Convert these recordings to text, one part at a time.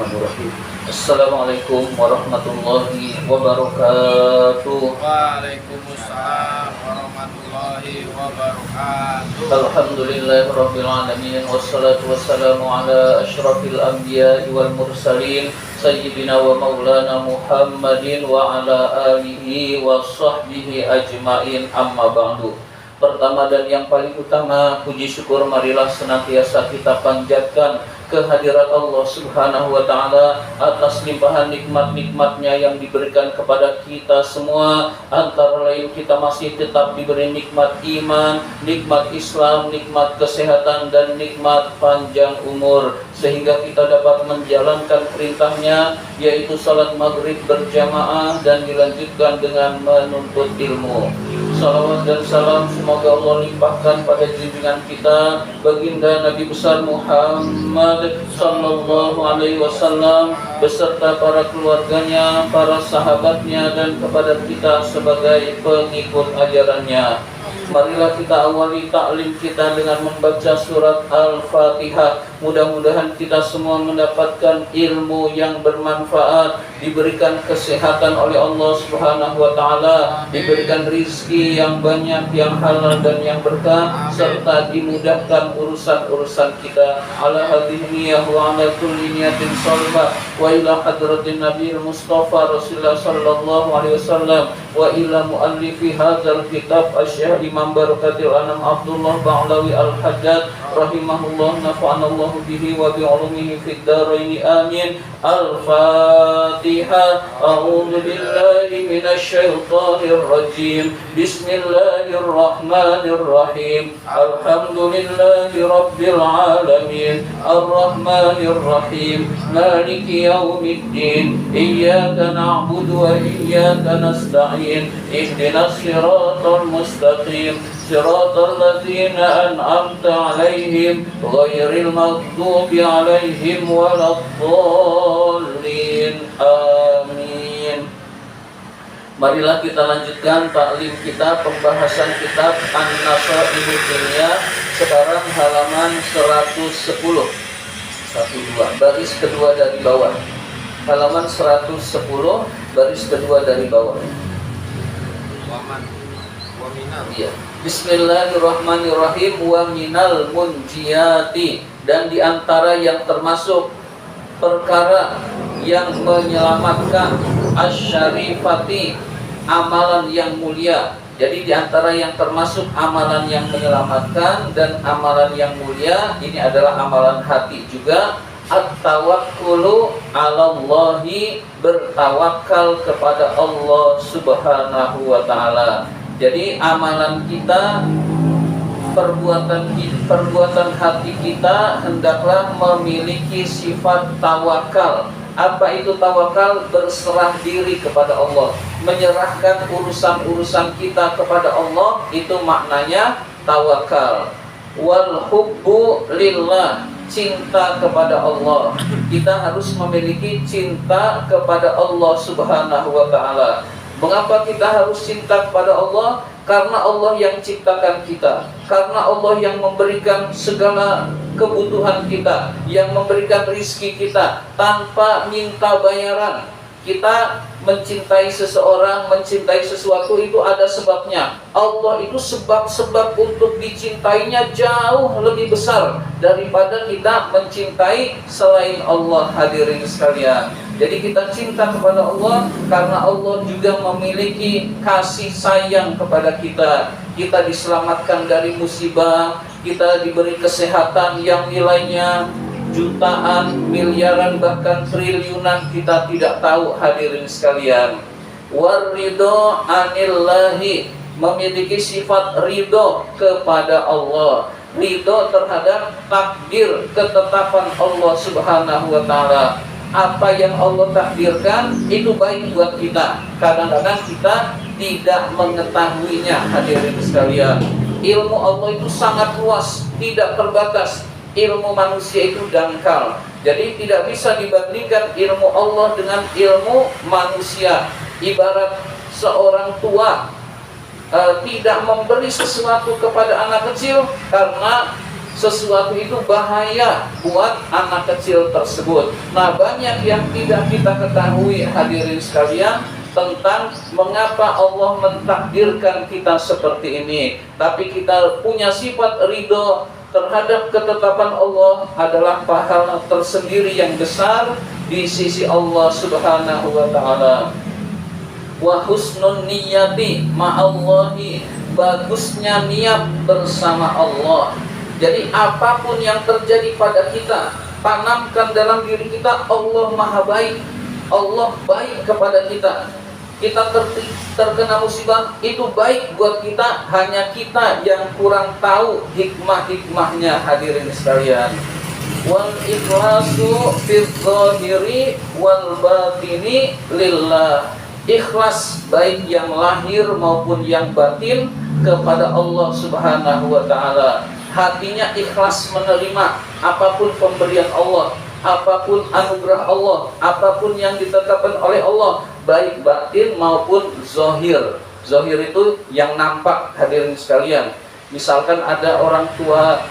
Bismillahirrahmanirrahim. Assalamualaikum warahmatullahi wabarakatuh. Waalaikumsalam warahmatullahi wabarakatuh. Alhamdulillahirabbil alamin wassalatu wassalamu ala asyrafil anbiya'i wal mursalin sayyidina wa maulana Muhammadin wa ala alihi wa sahbihi ajmain, amma ba'du. Pertama dan yang paling utama, puji syukur marilah senantiasa kita panjatkan kehadirat Allah Subhanahu wa Ta'ala atas limpahan nikmat-nikmatnya yang diberikan kepada kita semua. Antara lain kita masih tetap diberi nikmat iman, nikmat Islam, nikmat kesehatan, dan nikmat panjang umur, sehingga kita dapat menjalankan perintahnya, yaitu salat maghrib berjamaah dan dilanjutkan dengan menuntut ilmu. Salawat dan salam semoga Allah limpahkan pada junjungan kita baginda Nabi besar Muhammad sallallahu alaihi wasallam beserta para keluarganya, para sahabatnya, dan kepada kita sebagai pengikut ajarannya. Marilah kita awali taklim kita dengan membaca surat Al-Fatihah. Mudah-mudahan kita semua mendapatkan ilmu yang bermanfaat, diberikan kesehatan oleh Allah Subhanahu wa Ta'ala, diberikan rizki yang banyak, yang halal dan yang berkah, serta dimudahkan urusan-urusan kita. Ala hadhihi niyyah wa ala kulli niyatin shalihah wa ila hadratin Nabi Mustafa Rasulullah sallallahu alaihi wasallam wa ila muallifi hadzal kitab asy-Syaikh Imam Barakatil Anam Abdullah Ba'lawi Al-Haddad rahimahullah, nafa'anallahu bihi wa bi'ulumihi fid dharain amin. Al-Fatihah. A'udzu billahi minasy syaithanir rajim. Bismillahirrahmanirrahim. Alhamdulillahi rabbil alamin. Arrahmanir rahim. Maliki yaumiddin. Iyyaka na'budu wa iyyaka nasta'in. Ihdinas siratal mustaqim. Siratal ladzina an'amta 'alaihim ghairil maghdubi 'alaihim waladdallin. Amin. Marilah kita lanjutkan taklim kita, pembahasan kitab An-Nasai'ud Dunya. Sekarang halaman 110. 12 baris kedua dari bawah. Halaman 110 baris kedua dari bawah. Iya. Bismillahirrahmanirrahim. Wa minal munjiyati, dan diantara yang termasuk perkara yang menyelamatkan, asyarifati, amalan yang mulia. Jadi diantara yang termasuk amalan yang menyelamatkan dan amalan yang mulia ini adalah amalan hati juga. At-tawakkulu 'alallahi, bertawakal kepada Allah Subhanahu wa Ta'ala. Jadi amalan kita, perbuatan hati kita hendaklah memiliki sifat tawakal. Apa itu tawakal? Berserah diri kepada Allah, menyerahkan urusan-urusan kita kepada Allah, itu maknanya tawakal. Wal hubbu lillah, cinta kepada Allah. Kita harus memiliki cinta kepada Allah Subhanahu wa Ta'ala. Mengapa kita harus cinta kepada Allah? Karena Allah yang ciptakan kita, karena Allah yang memberikan segala kebutuhan kita, yang memberikan rizki kita tanpa minta bayaran. Kita mencintai seseorang, mencintai sesuatu itu ada sebabnya. Allah itu sebab-sebab untuk dicintainya jauh lebih besar daripada kita mencintai selain Allah, hadirin sekalian. Jadi kita cinta kepada Allah karena Allah juga memiliki kasih sayang kepada kita. Kita diselamatkan dari musibah, kita diberi kesehatan yang nilainya jutaan, miliaran, bahkan triliunan kita tidak tahu, hadirin sekalian. Waridho anillahi, memiliki sifat ridho kepada Allah, ridho terhadap takdir, ketetapan Allah Subhanahu wa Ta'ala. Apa yang Allah takdirkan itu baik buat kita. Kadang-kadang kita tidak mengetahuinya, hadirin sekalian. Ilmu Allah itu sangat luas, tidak terbatas. Ilmu manusia itu dangkal. Jadi tidak bisa dibandingkan ilmu Allah dengan ilmu manusia. Ibarat seorang tua tidak memberi sesuatu kepada anak kecil karena sesuatu itu bahaya buat anak kecil tersebut. Nah, banyak yang tidak kita ketahui hadirin sekalian tentang mengapa Allah mentakdirkan kita seperti ini. Tapi kita punya sifat ridho terhadap ketetapan Allah adalah pahala tersendiri yang besar di sisi Allah Subhanahu wa taala. Wa husnun niyati ma'allahi, bagusnya niat bersama Allah. Jadi apapun yang terjadi pada kita, tanamkan dalam diri kita Allah Maha Baik. Allah baik kepada kita. Kita terkena musibah itu baik buat kita, hanya kita yang kurang tahu hikmah-hikmahnya hadirin sekalian. Wal ikhlasu fil zahiri wal batini lillah. Ikhlas baik yang lahir maupun yang batin kepada Allah Subhanahu wa taala. Hatinya ikhlas menerima apapun pemberian Allah, apapun anugerah Allah, apapun yang ditetapkan oleh Allah, baik batin maupun zahir. Zahir itu yang nampak hadirin sekalian. Misalkan ada orang tua,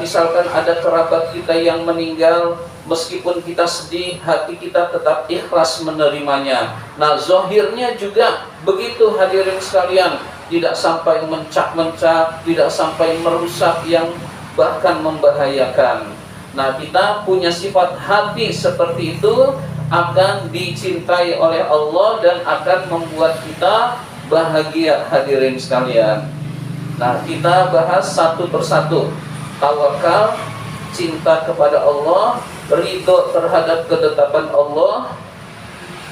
misalkan ada kerabat kita yang meninggal, meskipun kita sedih, hati kita tetap ikhlas menerimanya. Nah, zahirnya juga begitu hadirin sekalian. Tidak sampai mencak-mencak, tidak sampai merusak yang bahkan membahayakan. Nah, kita punya sifat hati seperti itu akan dicintai oleh Allah dan akan membuat kita bahagia hadirin sekalian. Nah, kita bahas satu persatu. Tawakal, cinta kepada Allah, ridho terhadap ketetapan Allah,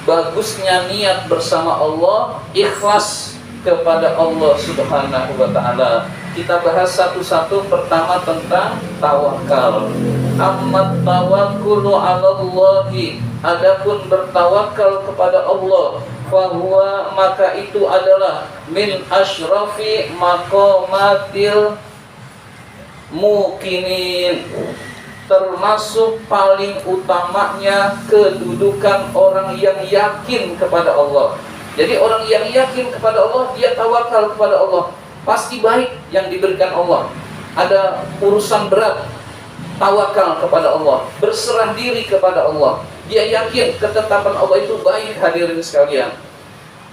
bagusnya niat bersama Allah, ikhlas kepada Allah Subhanahu wa taala. Kita bahas satu-satu. Pertama tentang tawakal. Ammat tawakkulu 'alallahi, adapun bertawakal kepada Allah, fahuwa, maka itu adalah min asyrafi maqamatil muqinin, termasuk paling utamanya kedudukan orang yang yakin kepada Allah. Jadi orang yang yakin kepada Allah, dia tawakal kepada Allah, pasti baik yang diberikan Allah. Ada urusan berat, tawakal kepada Allah, berserah diri kepada Allah. Dia yakin ketetapan Allah itu baik hadirin sekalian.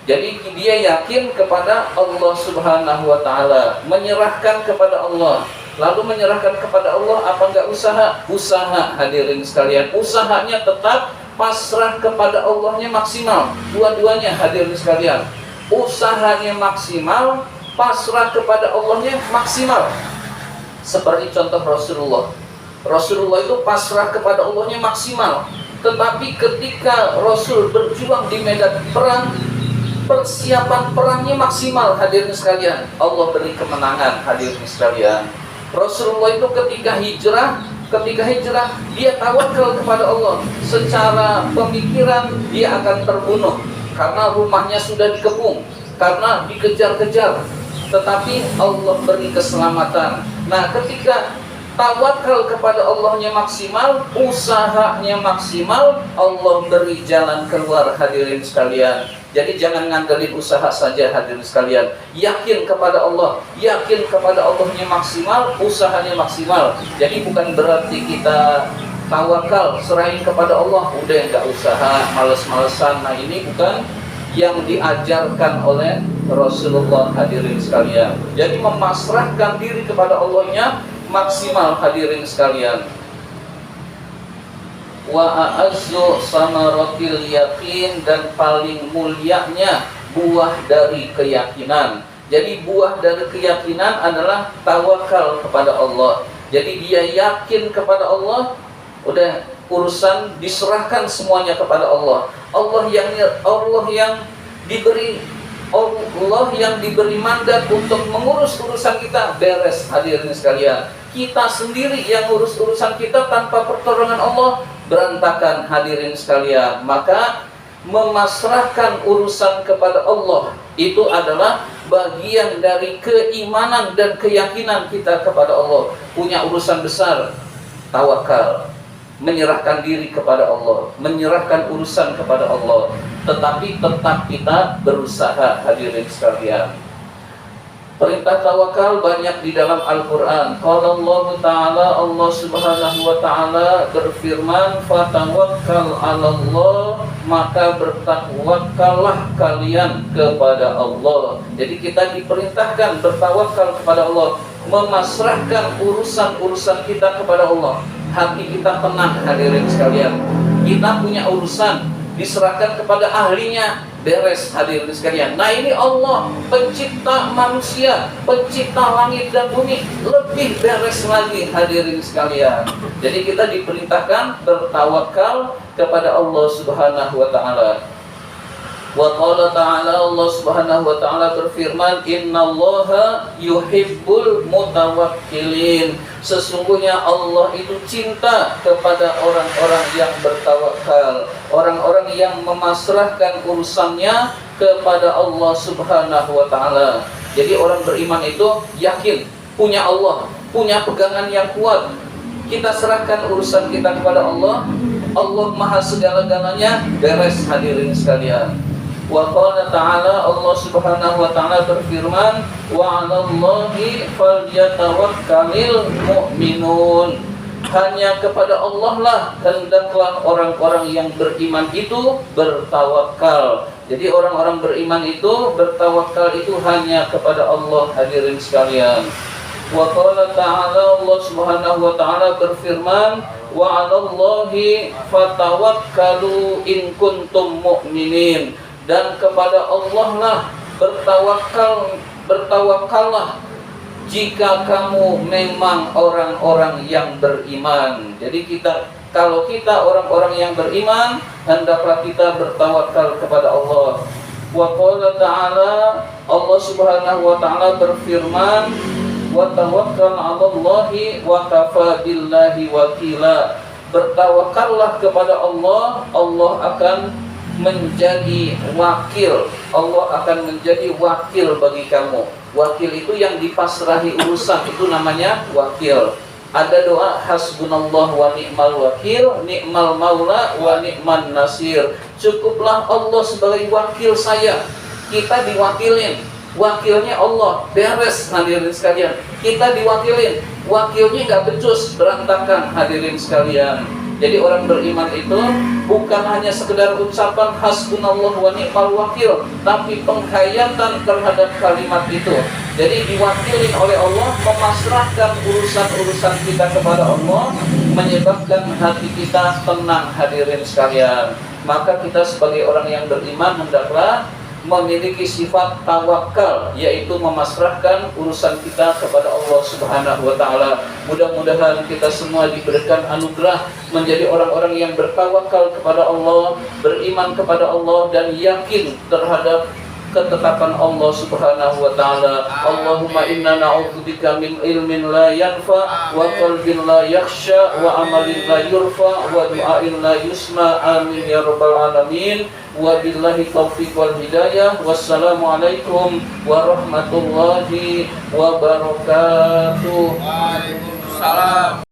Jadi dia yakin kepada Allah Subhanahu wa taala, menyerahkan kepada Allah. Lalu menyerahkan kepada Allah apa enggak usaha? Usaha hadirin sekalian. Usahanya tetap pasrah kepada Allahnya maksimal. Dua-duanya hadirin sekalian. Usahanya maksimal, pasrah kepada Allahnya maksimal. Seperti contoh Rasulullah. Rasulullah itu pasrah kepada Allahnya maksimal. Tetapi ketika Rasul berjuang di medan perang, persiapan perangnya maksimal hadirin sekalian. Allah beri kemenangan hadirin sekalian. Rasulullah itu ketika hijrah dia tawakal kepada Allah. Secara pemikiran dia akan terbunuh karena rumahnya sudah dikepung, karena dikejar-kejar. Tetapi Allah beri keselamatan. Nah, ketika tawakal kepada Allahnya maksimal, usahanya maksimal, Allah beri jalan keluar hadirin sekalian. Jadi jangan ngandelin usaha saja hadirin sekalian. Yakin kepada Allah, yakin kepada Allahnya maksimal, usahanya maksimal. Jadi bukan berarti kita tawakal, serahin kepada Allah, udah enggak usaha, males-malesan. Nah, ini bukan yang diajarkan oleh Rasulullah hadirin sekalian. Jadi memasrahkan diri kepada Allahnya maksimal hadirin sekalian. Wa a'azzu samaratil yakin, dan paling mulianya buah dari keyakinan. Jadi buah dari keyakinan adalah tawakal kepada Allah. Jadi dia yakin kepada Allah, udah urusan diserahkan semuanya kepada Allah. Allah yang diberi mandat untuk mengurus urusan kita, beres hadirin sekalian. Kita sendiri yang urus urusan kita tanpa pertolongan Allah, berantakan hadirin sekalian. Maka memasrahkan urusan kepada Allah itu adalah bagian dari keimanan dan keyakinan kita kepada Allah. Punya urusan besar, tawakal, menyerahkan diri kepada Allah, menyerahkan urusan kepada Allah. Tetapi tetap kita berusaha hadirin sekalian. Perintah tawakal banyak di dalam Al-Quran. Qala Allah Ta'ala, Allah Subhanahu wa Ta'ala berfirman, fatawakkal 'alallah, maka bertawakkallah kalian kepada Allah. Jadi kita diperintahkan bertawakal kepada Allah, memasrahkan urusan-urusan kita kepada Allah. Hati kita tenang, hadirin sekalian. Kita punya urusan, diserahkan kepada ahlinya, beres, hadirin sekalian. Nah, ini Allah pencipta manusia, pencipta langit dan bumi, lebih beres lagi, hadirin sekalian. Jadi kita diperintahkan bertawakal kepada Allah Subhanahu wa Ta'ala. Wa qala ta'ala, Allah Subhanahu wa Ta'ala berfirman, innallaha yuhibbul mutawakkilin. Sesungguhnya Allah itu cinta kepada orang-orang yang bertawakal, orang-orang yang memasrahkan urusannya kepada Allah Subhanahu wa Ta'ala. Jadi orang beriman itu yakin punya Allah, punya pegangan yang kuat. Kita serahkan urusan kita kepada Allah, Allah Maha segala-galanya, beres, hadirin sekalian. Wa qala ta'ala, Allah Subhanahu wa Ta'ala berfirman, wa 'alallahi falyatawakkalul mu'minun. Hanya kepada Allah lah hendaklah orang-orang yang beriman itu bertawakal. Jadi orang-orang beriman itu bertawakal itu hanya kepada Allah, hadirin sekalian. Wa qala ta'ala, Allah Subhanahu wa Ta'ala berfirman, wa 'alallahi fatawakkalu in kuntum mu'minin. Dan kepada Allah lah bertawakallah jika kamu memang orang-orang yang beriman. Jadi kalau kita orang-orang yang beriman, hendaklah kita bertawakal kepada Allah. Wa qala ta'ala, Allah Subhanahu wa Ta'ala berfirman, wa tawakkal 'alallahi wa kafa billahi wakila. Bertawakallah kepada Allah, Allah akan menjadi wakil. Allah akan menjadi wakil bagi kamu. Wakil itu yang dipasrahi urusan, itu namanya wakil. Ada doa hasbunallah wa ni'mal wakil, ni'mal maula wa ni'man nasir. Cukuplah Allah sebagai wakil saya. Kita diwakilin, wakilnya Allah, beres, hadirin sekalian. Kita diwakilin, wakilnya nggak becus, berantakan, hadirin sekalian. Jadi orang beriman itu bukan hanya sekedar ucapan hasbunallah wa ni'mal wakil, tapi penghayatan terhadap kalimat itu. Jadi diwakilin oleh Allah, memasrahkan urusan-urusan kita kepada Allah, menyebabkan hati kita tenang, hadirin sekalian. Maka kita sebagai orang yang beriman hendaklah memiliki sifat tawakal, yaitu memasrahkan urusan kita kepada Allah Subhanahu wa Ta'ala. Mudah-mudahan kita semua diberikan anugerah menjadi orang-orang yang bertawakal kepada Allah, beriman kepada Allah, dan yakin terhadap ketetapan Allah Subhanahu wa Ta'ala. Allahumma inna na'udzubika min ilmin la yanfa, wa qalbin la yakhsha, wa amalin la yurfa, wa du'ain la yusma. Amin ya rabbal alamin. Wa billahi taufiq wal hidayah. Wassalamualaikum warahmatullahi wabarakatuh. Waalaikumsalam.